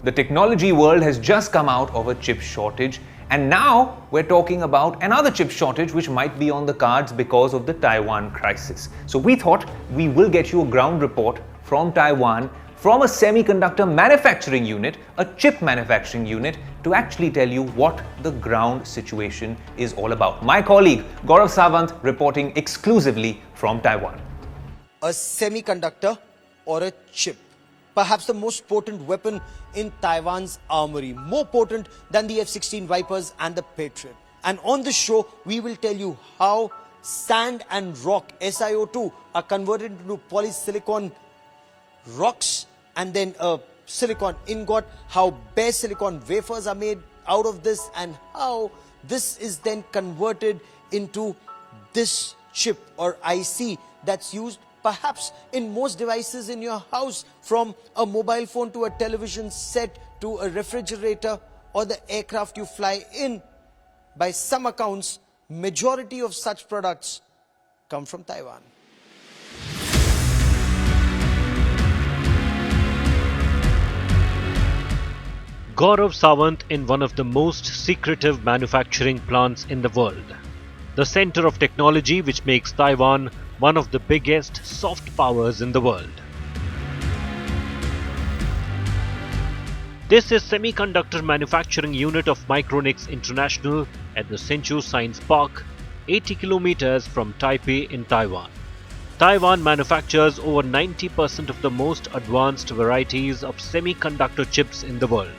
The technology world has just come out of a chip shortage, and now we're talking about another chip shortage which might be on the cards because of the Taiwan crisis. So we thought we will get you a ground report from Taiwan, from a semiconductor manufacturing unit, a chip manufacturing unit, to actually tell you what the ground situation is all about. My colleague Gaurav Sawant reporting exclusively from Taiwan. A semiconductor or a chip, perhaps the most potent weapon in Taiwan's armory, more potent than the F-16 Vipers and the Patriot. And on this show, we will tell you how sand and rock, SiO2, are converted into polysilicon rocks and then a silicon ingot, how bare silicon wafers are made out of this, and how this is then converted into this chip or IC that's used perhaps in most devices in your house, from a mobile phone to a television set to a refrigerator or the aircraft you fly in. By some accounts, majority of such products come from Taiwan. Gaurav Sawant in one of the most secretive manufacturing plants in the world. The center of technology which makes Taiwan one of the biggest soft powers in the world. This is Semiconductor Manufacturing Unit of Micronix International at the Hsinchu Science Park, 80 kilometers from Taipei in Taiwan. Taiwan manufactures over 90% of the most advanced varieties of semiconductor chips in the world.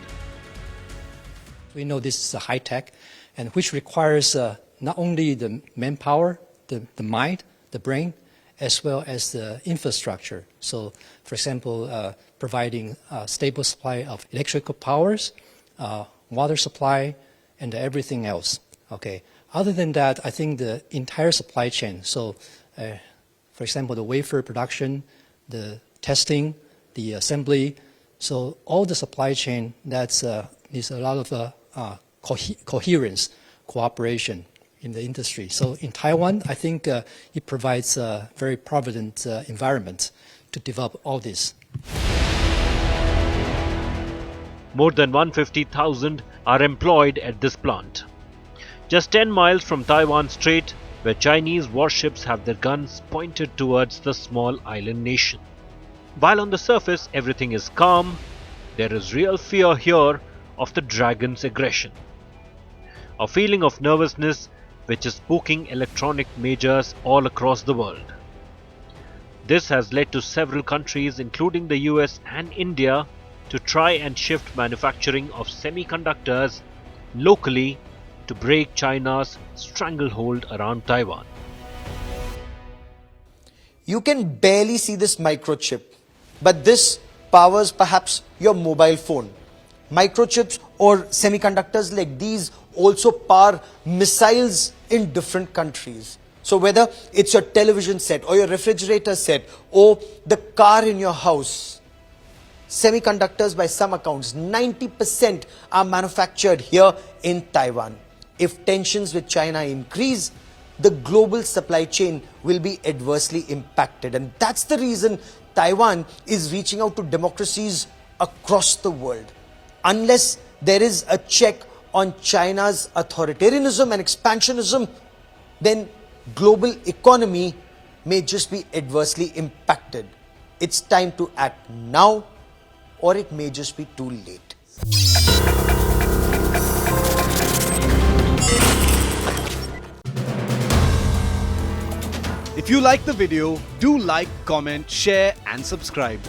We know this is a high tech, and which requires not only the manpower, the mind, the brain, as well as the infrastructure. So, for example, providing a stable supply of electrical powers, water supply, and everything else. Okay. Other than that, I think the entire supply chain. So, for example, the wafer production, the testing, the assembly. So all the supply chain, that's needs a lot of coherence, cooperation in the industry. So in Taiwan, I think it provides a very provident environment to develop all this. More than 150,000 are employed at this plant. Just 10 miles from Taiwan Strait, where Chinese warships have their guns pointed towards the small island nation. While on the surface everything is calm, there is real fear here of the dragon's aggression. A feeling of nervousness which is spooking electronic majors all across the world. This has led to several countries, including the US and India, to try and shift manufacturing of semiconductors locally to break China's stranglehold around Taiwan. You can barely see this microchip, but this powers perhaps your mobile phone. Microchips or semiconductors like these also power missiles in different countries. So whether it's your television set or your refrigerator set or the car in your house, semiconductors, by some accounts, 90% are manufactured here in Taiwan. If tensions with China increase, the global supply chain will be adversely impacted. And that's the reason Taiwan is reaching out to democracies across the world. Unless there is a check on China's authoritarianism and expansionism, then global economy may just be adversely impacted. It's time to act now, or it may just be too late. If you like the video, do like, comment, share and subscribe.